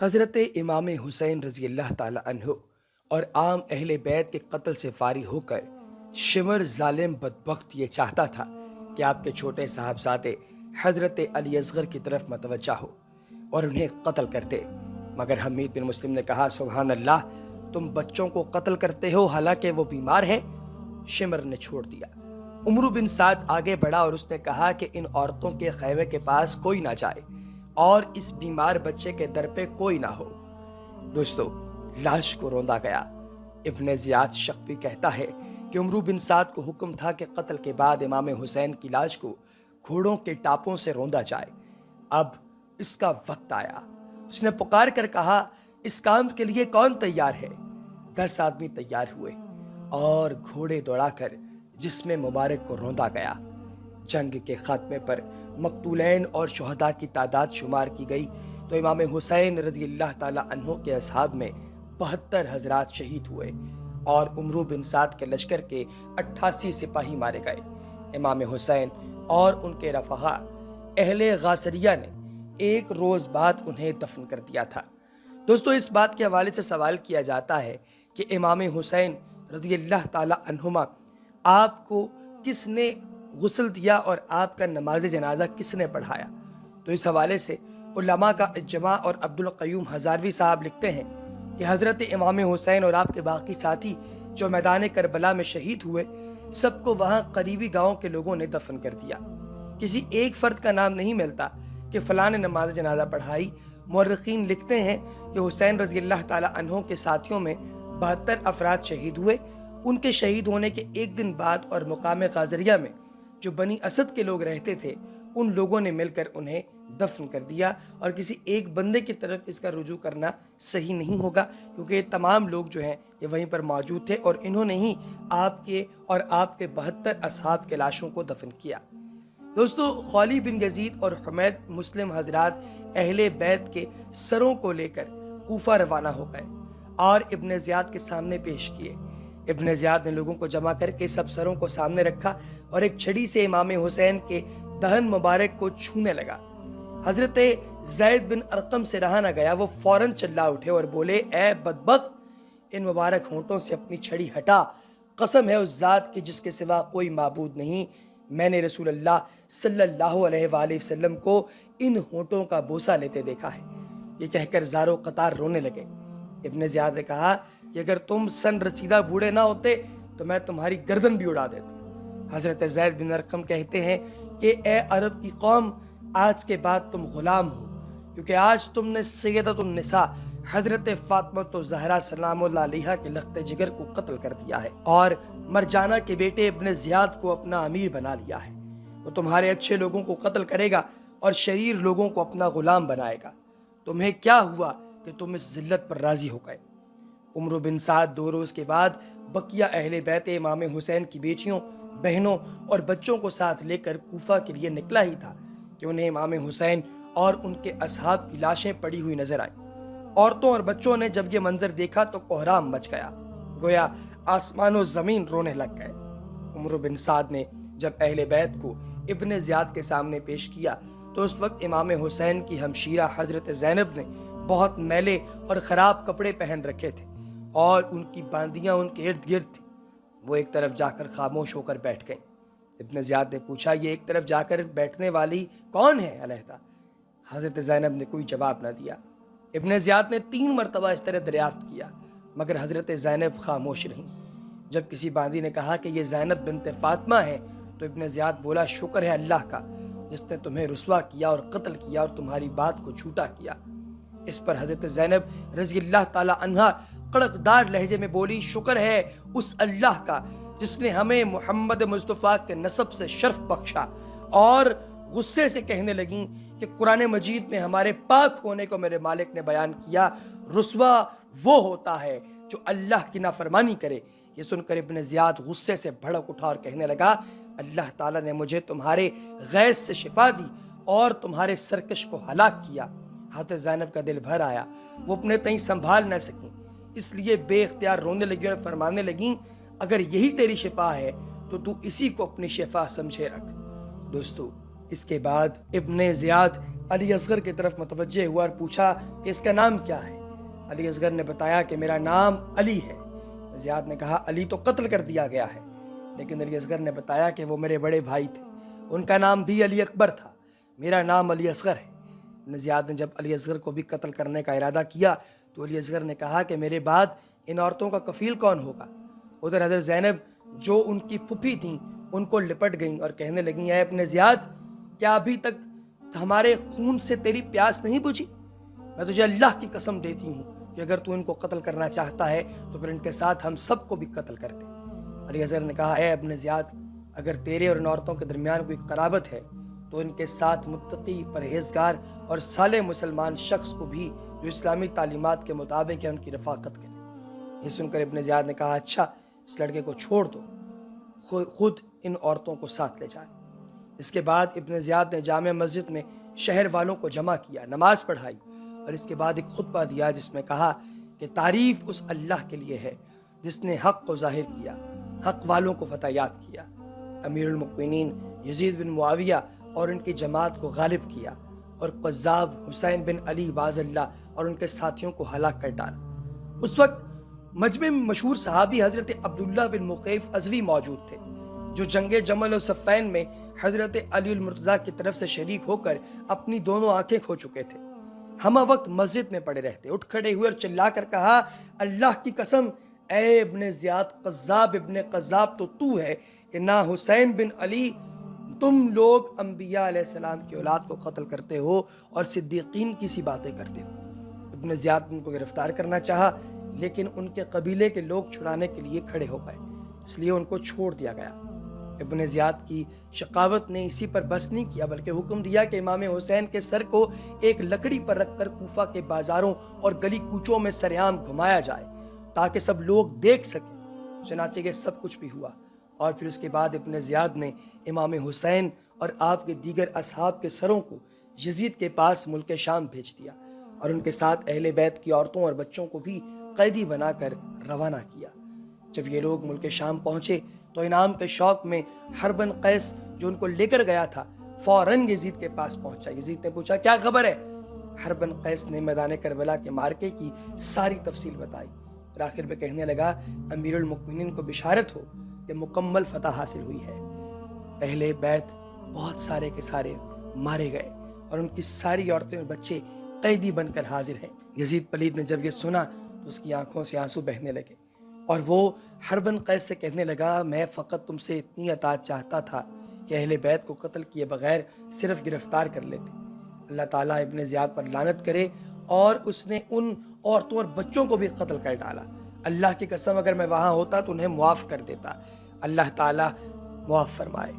حضرت امام حسین رضی اللہ تعالی عنہ اور عام اہل بیت کے قتل سے فارغ ہو کر شمر ظالم بدبخت یہ چاہتا تھا کہ آپ کے چھوٹے صاحبزادے حضرت علی اصغر کی طرف متوجہ ہو اور انہیں قتل کرتے، مگر حمید بن مسلم نے کہا سبحان اللہ، تم بچوں کو قتل کرتے ہو حالانکہ وہ بیمار ہیں۔ شمر نے چھوڑ دیا۔ عمرو بن سعد آگے بڑھا اور اس نے کہا کہ ان عورتوں کے خیمے کے پاس کوئی نہ جائے اور اس بیمار بچے کے در پہ کوئی نہ ہو۔ دوستو، لاش کو روندا گیا۔ ابن زیاد شقفی کہتا ہے کہ عمرو بن سعد کو حکم تھا کہ قتل کے بعد امام حسین کی لاش کو گھوڑوں کے ٹاپوں سے روندا جائے۔ اب اس کا وقت آیا۔ اس نے پکار کر کہا اس کام کے لیے کون تیار ہے؟ 10 آدمی تیار ہوئے اور گھوڑے دوڑا کر جسم مبارک کو روندا گیا۔ جنگ کے خاتمے پر مقتولین اور شہداء کی تعداد شمار کی گئی تو امام حسین رضی اللہ تعالی عنہ کے اصحاب میں 72 حضرات شہید ہوئے اور عمرو بن سعد کے لشکر کے 88 سپاہی مارے گئے۔ امام حسین اور ان کے رفقا اہل غاصریہ نے ایک روز بعد انہیں دفن کر دیا تھا۔ دوستو، اس بات کے حوالے سے سوال کیا جاتا ہے کہ امام حسین رضی اللہ تعالی عنہما آپ کو کس نے غسل دیا اور آپ کا نماز جنازہ کس نے پڑھایا؟ تو اس حوالے سے علماء کا اجماع اور عبد القیوم ہزاروی صاحب لکھتے ہیں کہ حضرت امام حسین اور آپ کے باقی ساتھی جو میدان کربلا میں شہید ہوئے، سب کو وہاں قریبی گاؤں کے لوگوں نے دفن کر دیا۔ کسی ایک فرد کا نام نہیں ملتا کہ فلاں نے نماز جنازہ پڑھائی۔ مورخین لکھتے ہیں کہ حسین رضی اللہ تعالی عنہ کے ساتھیوں میں 72 افراد شہید ہوئے۔ ان کے شہید ہونے کے ایک دن بعد اور مقام غازریہ میں جو بنی اسد کے لوگ رہتے تھے، ان لوگوں نے مل کر انہیں دفن کر دیا، اور کسی ایک بندے کی طرف اس کا رجوع کرنا صحیح نہیں ہوگا، کیونکہ یہ تمام لوگ جو ہیں یہ وہیں پر موجود تھے اور انہوں نے ہی آپ کے اور آپ کے 72 اصحاب کے لاشوں کو دفن کیا۔ دوستو، خولید بن یزید اور حمید مسلم حضرات اہل بیت کے سروں کو لے کر کوفہ روانہ ہو گئے اور ابن زیاد کے سامنے پیش کیے۔ ابن زیاد نے لوگوں کو جمع کر کے سب سروں کو سامنے رکھا اور ایک چھڑی سے امام حسین کے دہن مبارک کو چھونے لگا۔ حضرت زید بن ارقم سے رہا نہ گیا، وہ فوراً چلا اٹھے اور بولے اے بدبخت، ان مبارک ہونٹوں سے اپنی چھڑی ہٹا، قسم ہے اس ذات کی جس کے سوا کوئی معبود نہیں، میں نے رسول اللہ صلی اللہ علیہ وآلہ وسلم کو ان ہونٹوں کا بوسہ لیتے دیکھا ہے۔ یہ کہہ کر زاروں قطار رونے لگے۔ ابن زیاد نے کہا کہ اگر تم سن رسیدہ بوڑھے نہ ہوتے تو میں تمہاری گردن بھی اڑا دیتا۔ حضرت زید بن ارقم کہتے ہیں کہ اے عرب کی قوم، آج کے بعد تم غلام ہو، کیونکہ آج تم نے سیدۃ النساء حضرت فاطمہ زہرا سلام اللہ علیہا کے لخت جگر کو قتل کر دیا ہے اور مرجانہ کے بیٹے ابن زیاد کو اپنا امیر بنا لیا ہے۔ وہ تمہارے اچھے لوگوں کو قتل کرے گا اور شریر لوگوں کو اپنا غلام بنائے گا۔ تمہیں کیا ہوا کہ تم اس ذلت پر راضی ہو گئے؟ عمرو بن سعد 2 روز کے بعد بقیہ اہل بیت امام حسین کی بیٹیوں، بہنوں اور بچوں کو ساتھ لے کر کوفہ کے لیے نکلا ہی تھا کہ انہیں امام حسین اور ان کے اصحاب کی لاشیں پڑی ہوئی نظر آئیں۔ عورتوں اور بچوں نے جب یہ منظر دیکھا تو کوہرام مچ گیا، گویا آسمان و زمین رونے لگ گئے۔ عمرو بن سعد نے جب اہل بیت کو ابن زیاد کے سامنے پیش کیا تو اس وقت امام حسین کی ہمشیرہ حضرت زینب نے بہت میلے اور خراب کپڑے پہن رکھے تھے اور ان کی باندیاں ان کے ارد گرد تھیں۔ وہ ایک طرف جا کر خاموش ہو کر بیٹھ گئیں۔ ابن زیاد نے پوچھا یہ ایک طرف جا کر بیٹھنے والی کون ہے علیحدہ؟ حضرت زینب نے کوئی جواب نہ دیا۔ ابن زیاد نے 3 مرتبہ اس طرح دریافت کیا مگر حضرت زینب خاموش رہیں۔ جب کسی باندی نے کہا کہ یہ زینب بنت فاطمہ ہے تو ابن زیاد بولا شکر ہے اللہ کا جس نے تمہیں رسوا کیا اور قتل کیا اور تمہاری بات کو جھوٹا کیا۔ اس پر حضرت زینب رضی اللہ تعالی عنہا کڑکدار لہجے میں بولی شکر ہے اس اللہ کا جس نے ہمیں محمد مصطفیٰ کے نسب سے شرف بخشا، اور غصے سے کہنے لگیں کہ قرآن مجید میں ہمارے پاک ہونے کو میرے مالک نے بیان کیا، رسوا وہ ہوتا ہے جو اللہ کی نافرمانی کرے۔ یہ سن کر ابن زیاد غصے سے بھڑک اٹھا اور کہنے لگا اللہ تعالیٰ نے مجھے تمہارے غیظ سے شفا دی اور تمہارے سرکش کو ہلاک کیا۔ حضرت زینب کا دل بھر آیا، وہ اپنے تئیں سنبھال نہ سکیں، اس لیے بے اختیار رونے لگیں اور فرمانے لگیں اگر یہی تیری شفا ہے تو تو اسی کو اپنی شفا سمجھے رکھ۔ دوستو، اس کے بعد ابن زیاد علی اصغر کی طرف متوجہ ہوا اور پوچھا کہ اس کا نام کیا ہے؟ علی اصغر نے بتایا کہ میرا نام علی ہے۔ زیاد نے کہا علی تو قتل کر دیا گیا ہے، لیکن علی اصغر نے بتایا کہ وہ میرے بڑے بھائی تھے، ان کا نام بھی علی اکبر تھا، میرا نام علی اصغر ہے۔ زیاد نے جب علی اصغر کو بھی قتل کرنے کا ارادہ کیا تو علی اصغر نے کہا کہ میرے بعد ان عورتوں کا کفیل کون ہوگا؟ ادھر حضرت زینب جو ان کی پھپھی تھیں ان کو لپٹ گئیں اور کہنے لگیں اے ابن زیاد، کیا ابھی تک ہمارے خون سے تیری پیاس نہیں بجھی؟ میں تجھے اللہ کی قسم دیتی ہوں کہ اگر تو ان کو قتل کرنا چاہتا ہے تو پھر ان کے ساتھ ہم سب کو بھی قتل کر دے۔ علی اصغر نے کہا اے ابن زیاد، اگر تیرے اور ان عورتوں کے درمیان کوئی قرابت ہے تو ان کے ساتھ متقی، پرہیزگار اور صالح مسلمان شخص کو بھی جو اسلامی تعلیمات کے مطابق ہے ان کی رفاقت کرے۔ یہ سن کر ابن زیاد نے کہا اچھا، اس لڑکے کو چھوڑ دو، خود ان عورتوں کو ساتھ لے جائے۔ اس کے بعد ابن زیاد نے جامع مسجد میں شہر والوں کو جمع کیا، نماز پڑھائی اور اس کے بعد ایک خطبہ دیا جس میں کہا کہ تعریف اس اللہ کے لیے ہے جس نے حق کو ظاہر کیا، حق والوں کو فتح یاب کیا، امیر المؤمنین یزید بن معاویہ اور ان کی جماعت کو غالب کیا اور قذاب حسین بن علی باز اللہ اور ان کے ساتھیوں کو ہلاک کر ڈالا۔ اس وقت مجمع میں مشہور صحابی حضرت عبداللہ بن مقیف ازوی موجود تھے جو جنگ جمل و صفین میں حضرت علی المرتضیٰ کی طرف سے شریک ہو کر اپنی دونوں آنکھیں کھو چکے تھے۔ ہمہ وقت مسجد میں پڑے رہتے، اٹھ کھڑے ہوئے اور چلا کر کہا اللہ کی قسم اے ابن زیاد، قذاب ابن قذاب تو ہے کہ نہ حسین بن علی، تم لوگ انبیاء علیہ السلام کی اولاد کو قتل کرتے ہو اور صدیقین کی سی باتیں کرتے ہو۔ ابن زیاد ان کو گرفتار کرنا چاہا لیکن ان کے قبیلے کے لوگ چھڑانے کے لیے کھڑے ہو گئے، اس لیے ان کو چھوڑ دیا گیا۔ ابن زیاد کی شقاوت نے اسی پر بس نہیں کیا بلکہ حکم دیا کہ امام حسین کے سر کو ایک لکڑی پر رکھ کر کوفہ کے بازاروں اور گلی کوچوں میں سرعام گھمایا جائے تاکہ سب لوگ دیکھ سکیں۔ چنانچہ یہ سب کچھ بھی ہوا اور پھر اس کے بعد ابن زیاد نے امام حسین اور آپ کے دیگر اصحاب کے سروں کو یزید کے پاس ملک شام بھیج دیا اور ان کے ساتھ اہل بیت کی عورتوں اور بچوں کو بھی قیدی بنا کر روانہ کیا۔ جب یہ لوگ ملک شام پہنچے تو انعام کے شوق میں حرب بن قیس جو ان کو لے کر گیا تھا فوراً یزید کے پاس پہنچا۔ یزید نے پوچھا کیا خبر ہے؟ حرب بن قیس نے میدان کربلا کے مارکے کی ساری تفصیل بتائی اور آخر میں کہنے لگا امیر المؤمنین کو بشارت ہو کہ مکمل فتح حاصل ہوئی ہے۔ اہل بیت بہت سارے کے سارے مارے گئے اور ان کی ساری عورتیں اور بچے قیدی بن کر حاضر ہیں۔ یزید پلید نے جب یہ سنا تو اس کی آنکھوں سے آنسو بہنے لگے اور وہ حرب بن قیس سے کہنے لگا میں فقط تم سے اتنی اطاعت چاہتا تھا کہ اہل بیت کو قتل کیے بغیر صرف گرفتار کر لیتے۔ اللہ تعالیٰ ابن زیاد پر لعنت کرے اور اس نے ان عورتوں اور بچوں کو بھی قتل کر ڈالا۔ اللہ کی قسم اگر میں وہاں ہوتا تو انہیں معاف کر دیتا۔ اللہ تعالیٰ معاف فرمائے۔